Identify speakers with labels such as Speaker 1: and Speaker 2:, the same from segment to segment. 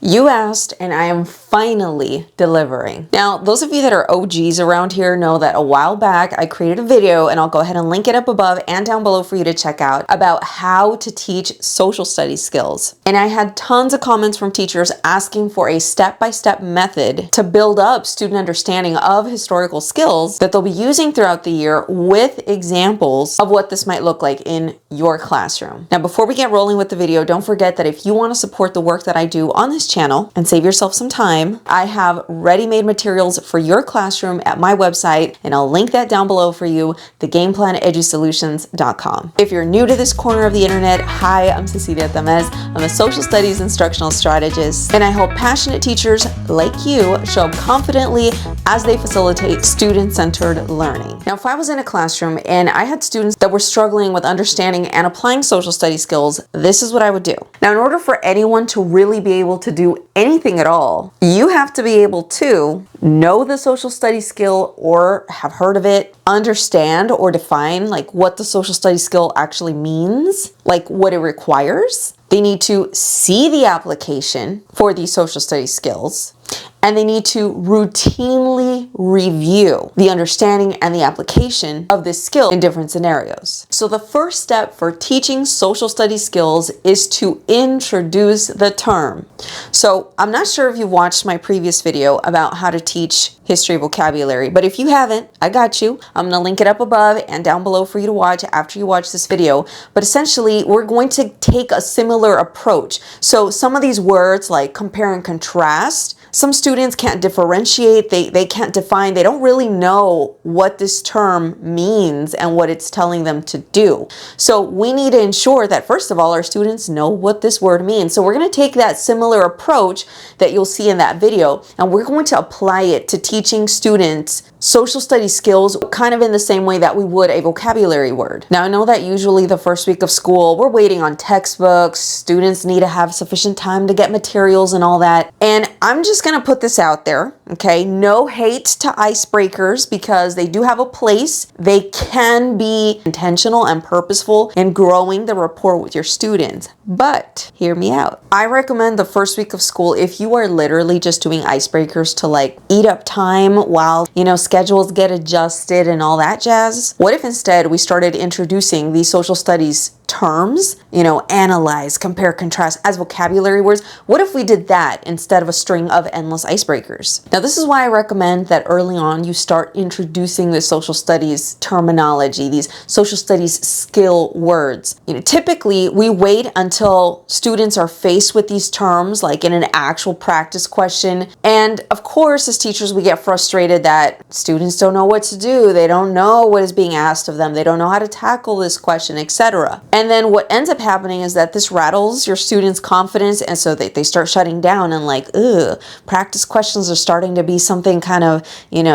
Speaker 1: You asked, and I am finally delivering. Now, those of you that are OGs around here know that a while back I created a video, and I'll go ahead and link it up above and down below for you to check out, about how to teach social studies skills. And I had tons of comments from teachers asking for a step-by-step method to build up student understanding of historical skills that they'll be using throughout the year with examples of what this might look like in your classroom. Now, before we get rolling with the video, don't forget that if you want to support the work that I do on this channel and save yourself some time, I have ready-made materials for your classroom at my website, and I'll link that down below for you, thegameplanedusolutions.com. If you're new to this corner of the internet, hi, I'm Cecilia Tamez. I'm a social studies instructional strategist, and I help passionate teachers like you show up confidently as they facilitate student-centered learning. Now, if I was in a classroom and I had students that were struggling with understanding and applying social studies skills, this is what I would do. Now, in order for anyone to really be able to do anything at all, you have to be able to know the social studies skill or have heard of it, understand or define like what the social studies skill actually means, like what it requires. They need to see the application for these social studies skills, and they need to routinely review the understanding and the application of this skill in different scenarios. So the first step for teaching social studies skills is to introduce the term. So I'm not sure if you watched my previous video about how to teach history vocabulary, but if you haven't, I got you. I'm gonna link it up above and down below for you to watch after you watch this video. But essentially, we're going to take a similar approach. So some of these words like compare and contrast, some students can't differentiate, they can't define, they don't really know what this term means and what it's telling them to do. So we need to ensure that, first of all, our students know what this word means. So we're going to take that similar approach that you'll see in that video, and we're going to apply it to teaching students social studies skills kind of in the same way that we would a vocabulary word. Now, I know that usually the first week of school, we're waiting on textbooks, students need to have sufficient time to get materials and all that. And I'm just gonna put this out there, okay? No hate to icebreakers, because they do have a place. They can be intentional and purposeful in growing the rapport with your students. But hear me out. I recommend the first week of school, if you are literally just doing icebreakers to like eat up time while, schedules get adjusted and all that jazz. What if instead we started introducing these social studies terms, analyze, compare, contrast as vocabulary words? What if we did that instead of a string of endless icebreakers? Now, this is why I recommend that early on you start introducing the social studies terminology, these social studies skill words. Typically we wait until students are faced with these terms, like in an actual practice question. And of course, as teachers, we get frustrated that students don't know what to do. They don't know what is being asked of them. They don't know how to tackle this question, etc. And then what ends up happening is that this rattles your students' confidence, and so they start shutting down and like, practice questions are starting to be something kind of,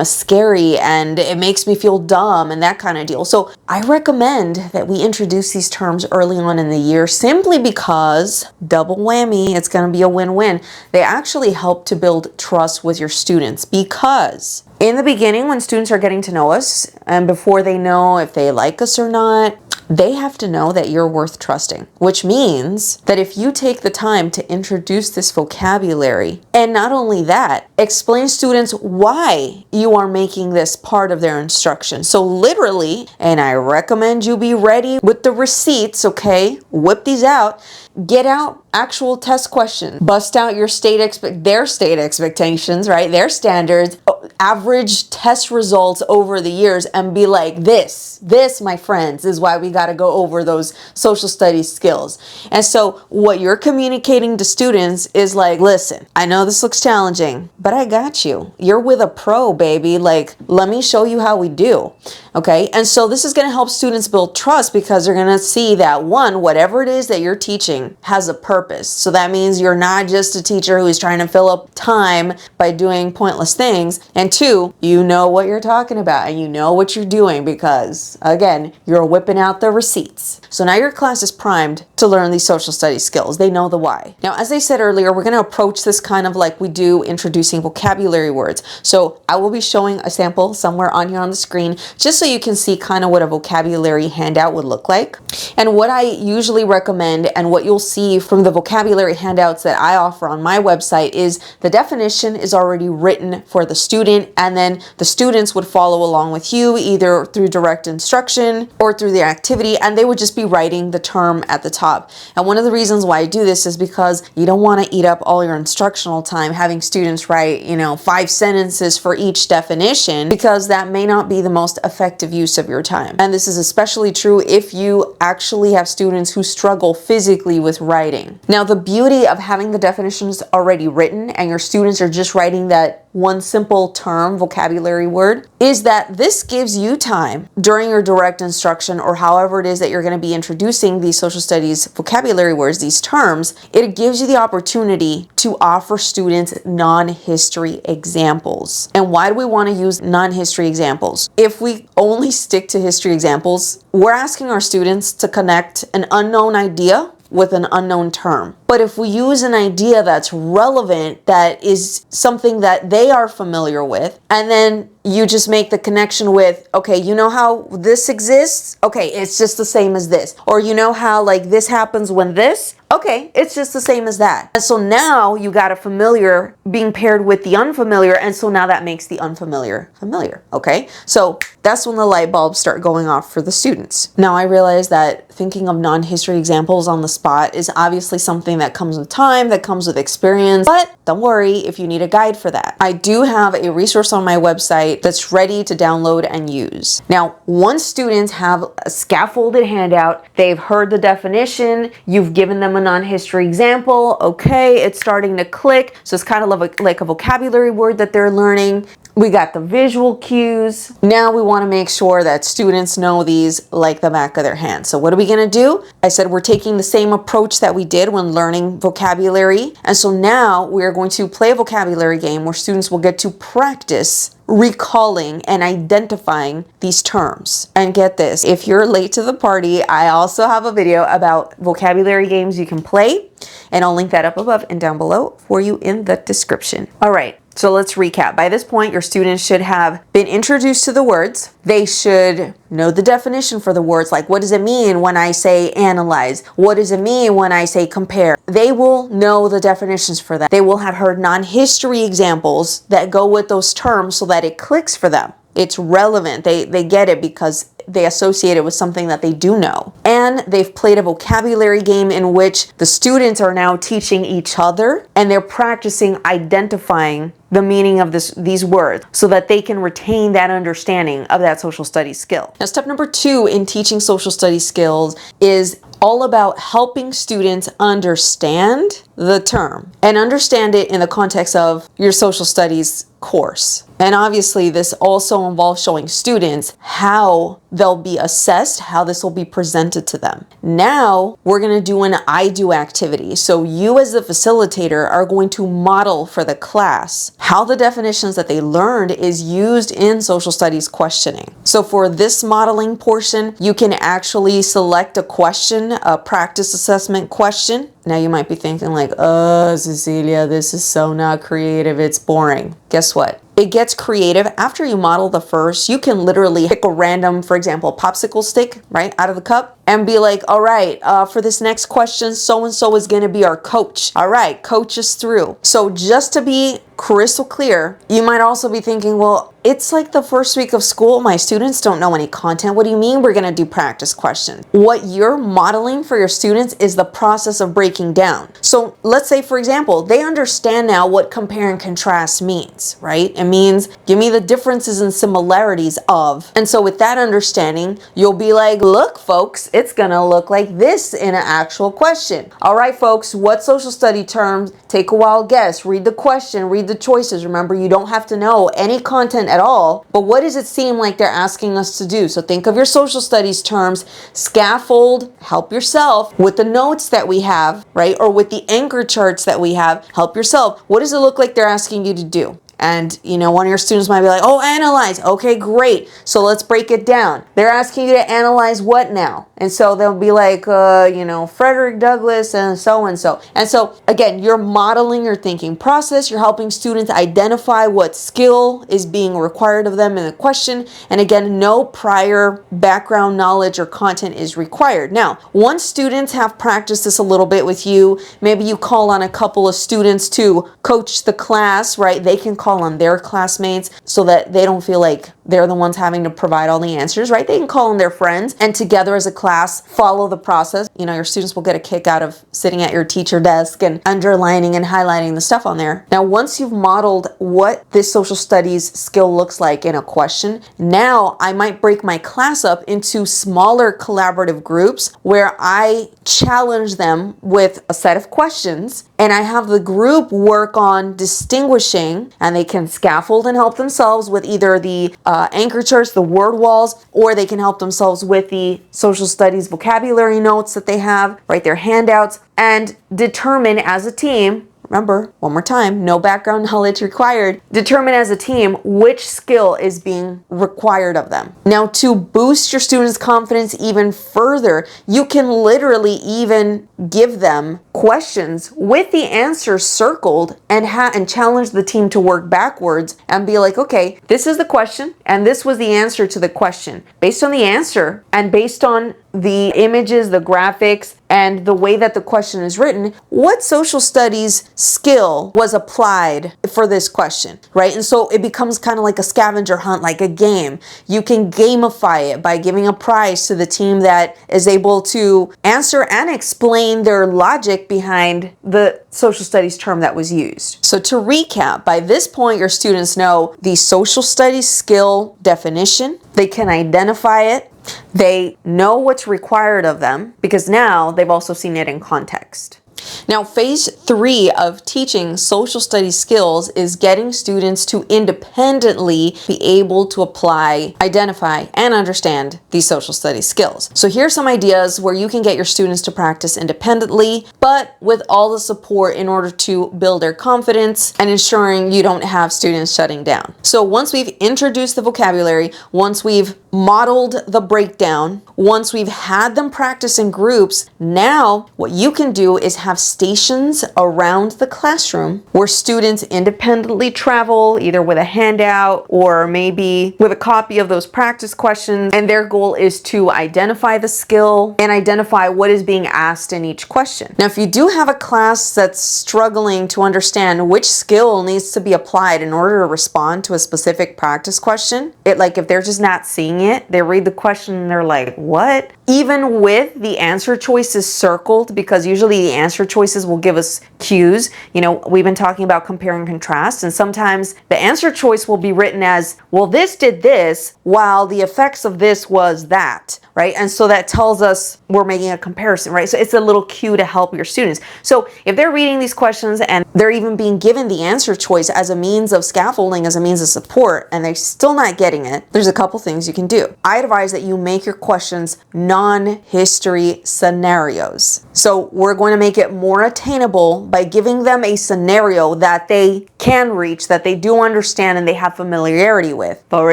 Speaker 1: scary, and it makes me feel dumb and that kind of deal. So I recommend that we introduce these terms early on in the year, simply because, double whammy, it's going to be a win-win. They actually help to build trust with your students, because in the beginning, when students are getting to know us, and before they know if they like us or not, they have to know that you're worth trusting, which means that if you take the time to introduce this vocabulary, and not only that, explain students why you are making this part of their instruction. So literally, and I recommend you be ready with the receipts, okay? Whip these out. Get out actual test questions. Bust out your their state expectations, right? Their standards, average test results over the years, and be like, this, my friends, is why we got to go over those social studies skills. And so what you're communicating to students is like, listen, I know this looks challenging, but I got you. You're with a pro, baby. Like, let me show you how we do. Okay. And so this is going to help students build trust, because they're going to see that, one, whatever it is that you're teaching has a purpose. So that means you're not just a teacher who is trying to fill up time by doing pointless things. And And 2, you know what you're talking about and you know what you're doing because, again, you're whipping out the receipts. So now your class is primed to learn these social studies skills. They know the why. Now, as I said earlier, we're going to approach this kind of like we do introducing vocabulary words. So I will be showing a sample somewhere on here on the screen just so you can see kind of what a vocabulary handout would look like. And what I usually recommend and what you'll see from the vocabulary handouts that I offer on my website is the definition is already written for the student, and then the students would follow along with you either through direct instruction or through the activity, and they would just be writing the term at the top. And one of the reasons why I do this is because you don't want to eat up all your instructional time having students write, 5 sentences for each definition, because that may not be the most effective use of your time. And this is especially true if you actually have students who struggle physically with writing. Now, the beauty of having the definitions already written and your students are just writing that one simple term, vocabulary word, is that this gives you time during your direct instruction or however it is that you're going to be introducing these social studies vocabulary words, these terms. It gives you the opportunity to offer students non-history examples. And why do we want to use non-history examples? If we only stick to history examples, we're asking our students to connect an unknown idea with an unknown term. But if we use an idea that's relevant, that is something that they are familiar with, and then you just make the connection with, okay, you know how this exists? Okay, it's just the same as this. Or you know how like this happens when this? Okay, it's just the same as that. And so now you got a familiar being paired with the unfamiliar, and so now that makes the unfamiliar familiar, okay? So that's when the light bulbs start going off for the students. Now I realize that thinking of non-history examples on the spot is obviously something that comes with time, that comes with experience, but don't worry if you need a guide for that. I do have a resource on my website that's ready to download and use. Now, once students have a scaffolded handout, they've heard the definition, you've given them a non-history example, okay, it's starting to click. So it's kind of like a vocabulary word that they're learning. We got the visual cues. Now we want to make sure that students know these like the back of their hand. So what are we going to do? I said we're taking the same approach that we did when learning vocabulary. And so now we are going to play a vocabulary game where students will get to practice recalling and identifying these terms. And get this, if you're late to the party, I also have a video about vocabulary games you can play, and I'll link that up above and down below for you in the description. All right. So let's recap. By this point, your students should have been introduced to the words. They should know the definition for the words, like what does it mean when I say analyze? What does it mean when I say compare? They will know the definitions for that. They will have heard non-history examples that go with those terms so that it clicks for them. It's relevant. They get it because they associate it with something that they do know. And they've played a vocabulary game in which the students are now teaching each other and they're practicing identifying the meaning of these words so that they can retain that understanding of that social studies skill. Now, step number 2 in teaching social studies skills is all about helping students understand the term and understand it in the context of your social studies course. And obviously this also involves showing students how they'll be assessed, how this will be presented to them. Now we're going to do an I do activity. So you as the facilitator are going to model for the class how the definitions that they learned is used in social studies questioning. So for this modeling portion, you can actually select a question, a practice assessment question. Now you might be thinking like, oh, Cecilia, this is so not creative. It's boring. Guess what? It gets creative. After you model the first, you can literally pick a random, for example, popsicle stick, right, out of the cup and be like, all right, for this next question, so-and-so is going to be our coach. All right, coach us through. So just to be crystal clear, you might also be thinking, well, it's like the first week of school. My students don't know any content. What do you mean we're going to do practice questions? What you're modeling for your students is the process of breaking down. So let's say, for example, they understand now what compare and contrast means, right? It means give me the differences and similarities of. And so with that understanding, you'll be like, look, folks, it's going to look like this in an actual question. All right, folks, what social study terms? Take a wild guess. Read the question, read the choices. Remember, you don't have to know any content at all, but what does it seem like they're asking us to do? So think of your social studies terms, scaffold, help yourself with the notes that we have, right? Or with the anchor charts that we have, help yourself. What does it look like they're asking you to do? And, one of your students might be like, oh, analyze. Okay, great. So let's break it down. They're asking you to analyze what now? And so they'll be like, Frederick Douglass and so and so. And so, again, you're modeling your thinking process. You're helping students identify what skill is being required of them in the question. And again, no prior background knowledge or content is required. Now, once students have practiced this a little bit with you, maybe you call on a couple of students to coach the class, right? They can call on their classmates so that they don't feel like they're the ones having to provide all the answers, right? They can call on their friends and together as a class, follow the process. Your students will get a kick out of sitting at your teacher desk and underlining and highlighting the stuff on there. Now, once you've modeled what this social studies skill looks like in a question, now I might break my class up into smaller collaborative groups where I challenge them with a set of questions and I have the group work on distinguishing, and they can scaffold and help themselves with either the anchor charts, the word walls, or they can help themselves with the social studies vocabulary notes that they have, right, their handouts, and determine as a team, remember, one more time, no background knowledge required. Determine as a team which skill is being required of them. Now, to boost your students' confidence even further, you can literally even give them questions with the answers circled and challenge the team to work backwards and be like, okay, this is the question and this was the answer to the question. Based on the answer and based on the images, the graphics, and the way that the question is written, what social studies skill was applied for this question, right? And so it becomes kind of like a scavenger hunt, like a game. You can gamify it by giving a prize to the team that is able to answer and explain their logic behind the social studies term that was used. So to recap, by this point, your students know the social studies skill definition. They can identify it. They know what's required of them because now they've also seen it in context. Now, phase 3 of teaching social studies skills is getting students to independently be able to apply, identify, and understand these social studies skills. So here's some ideas where you can get your students to practice independently, but with all the support in order to build their confidence and ensuring you don't have students shutting down. So once we've introduced the vocabulary, once we've modeled the breakdown, once we've had them practice in groups, now what you can do is have stations around the classroom where students independently travel either with a handout or maybe with a copy of those practice questions, and their goal is to identify the skill and identify what is being asked in each question. Now, if you do have a class that's struggling to understand which skill needs to be applied in order to respond to a specific practice question, if they're just not seeing it, they read the question and they're like, what? Even with the answer choices circled, because usually the answer choices will give us cues. We've been talking about compare and contrast, and sometimes the answer choice will be written as, well, this did this, while the effects of this was that, right? And so that tells us we're making a comparison, right? So it's a little cue to help your students. So if they're reading these questions and they're even being given the answer choice as a means of scaffolding, as a means of support, and they're still not getting it, there's a couple things you can do. I advise that you make your questions non-history scenarios. So we're going to make it more attainable by giving them a scenario that they can reach, that they do understand and they have familiarity with. For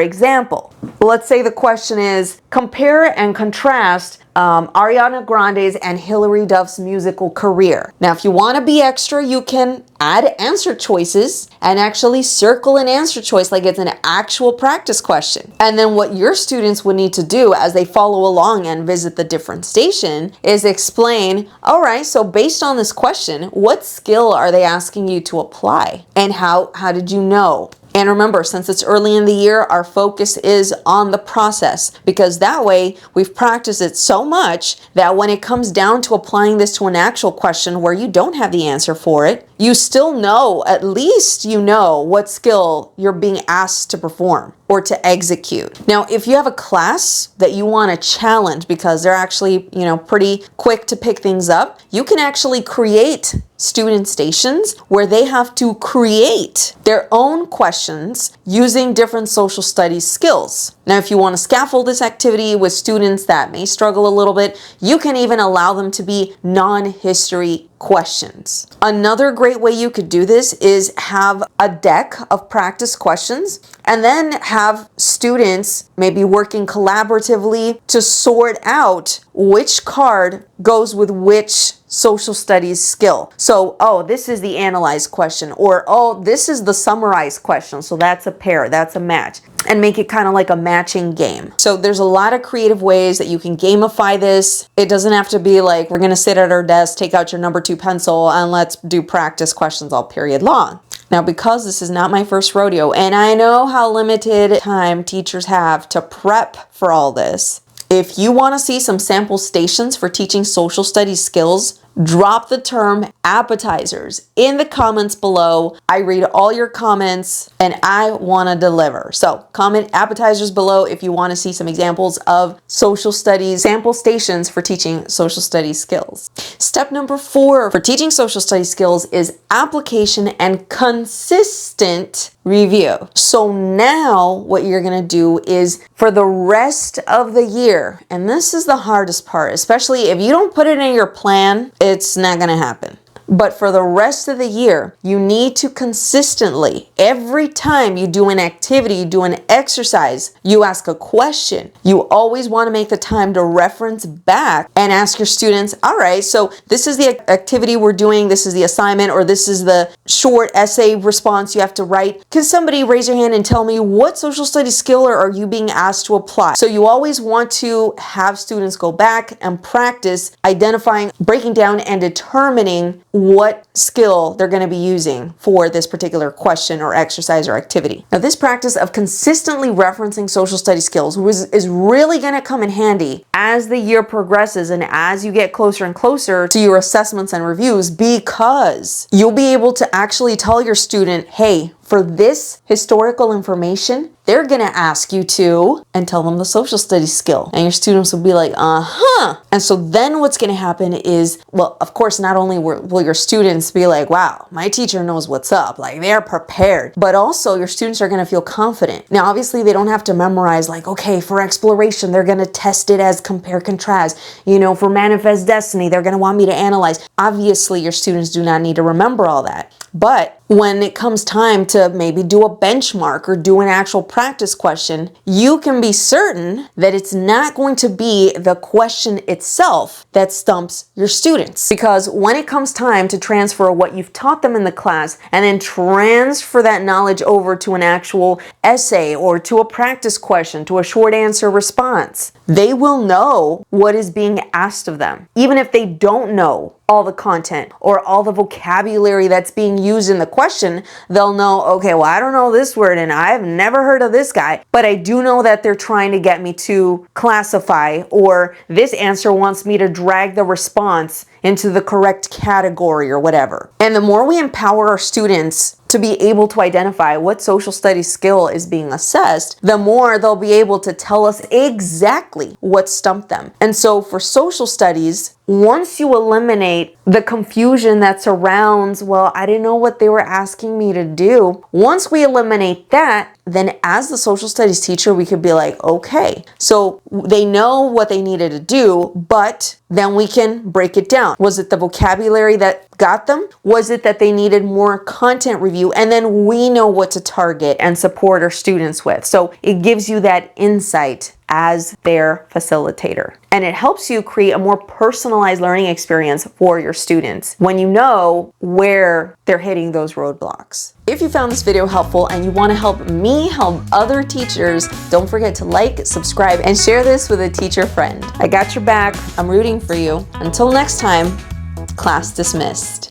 Speaker 1: example, let's say the question is, compare and contrast Ariana Grande's and Hilary Duff's musical career. Now, if you want to be extra, you can add answer choices and actually circle an answer choice like it's an actual practice question. And then what your students would need to do as they follow along and visit the different station is explain, all right, so based on this question, what skill are they asking you to apply? And how did you know? And remember, since it's early in the year, our focus is on the process, because that way we've practiced it so much that when it comes down to applying this to an actual question where you don't have the answer for it, you still know, at least you know what skill you're being asked to perform or to execute. Now, if you have a class that you want to challenge because they're actually, pretty quick to pick things up, you can actually create student stations where they have to create their own questions using different social studies skills. Now, if you want to scaffold this activity with students that may struggle a little bit, you can even allow them to be non-history questions. Another great way you could do this is have a deck of practice questions and then have students maybe working collaboratively to sort out which card goes with which social studies skill. So, oh, this is the analyze question, or oh, this is the summarize question. So that's a pair, that's a match, and make it kind of like a matching game. So there's a lot of creative ways that you can gamify this. It doesn't have to be like, we're gonna sit at our desk, take out your number 2 pencil, and let's do practice questions all period long. Now, because this is not my first rodeo, and I know how limited time teachers have to prep for all this, if you want to see some sample stations for teaching social studies skills, drop the term appetizers in the comments below. I read all your comments and I want to deliver. So comment appetizers below if you want to see some examples of social studies sample stations for teaching social studies skills. Step number 4 for teaching social studies skills is application and consistent review. So now what you're going to do is for the rest of the year, and this is the hardest part, especially if you don't put it in your plan, it's not going to happen. But for the rest of the year, you need to consistently, every time you do an activity, you do an exercise, you ask a question, you always want to make the time to reference back and ask your students, all right, so this is the activity we're doing, this is the assignment, or this is the short essay response you have to write. Can somebody raise your hand and tell me what social studies skill are you being asked to apply? So you always want to have students go back and practice identifying, breaking down, and determining what skill they're going to be using for this particular question or exercise or activity. Now, this practice of consistently referencing social studies skills is really going to come in handy as the year progresses and as you get closer and closer to your assessments and reviews, because you'll be able to actually tell your student, hey, for this historical information, they're gonna ask you to, and tell them the social studies skill. And your students will be like, uh-huh. And so then what's gonna happen is, well, of course, not only will your students be like, wow, my teacher knows what's up, like they're prepared, but also your students are gonna feel confident. Now, obviously they don't have to memorize like, okay, for exploration, they're gonna test it as compare contrast. You know, for manifest destiny, they're gonna want me to analyze. Obviously, your students do not need to remember all that. But when it comes time to maybe do a benchmark or do an actual practice question, you can be certain that it's not going to be the question itself that stumps your students. Because when it comes time to transfer what you've taught them in the class and then transfer that knowledge over to an actual essay or to a practice question, to a short answer response, they will know what is being asked of them. Even if they don't know all the content or all the vocabulary that's being used in the question, they'll know, okay, well, I don't know this word and I've never heard of this guy, but I do know that they're trying to get me to classify, or this answer wants me to drag the response into the correct category or whatever. And the more we empower our students to be able to identify what social studies skill is being assessed, the more they'll be able to tell us exactly what stumped them. And so for social studies, once you eliminate the confusion that surrounds, well, I didn't know what they were asking me to do. Once we eliminate that, then as the social studies teacher, we could be like, okay, so they know what they needed to do, but then we can break it down. Was it the vocabulary that got them? Was it that they needed more content review? And then we know what to target and support our students with. So it gives you that insight as their facilitator. And it helps you create a more personalized learning experience for your students when you know where they're hitting those roadblocks. If you found this video helpful and you want to help me help other teachers, don't forget to like, subscribe, and share this with a teacher friend. I got your back. I'm rooting for you. Until next time, class dismissed.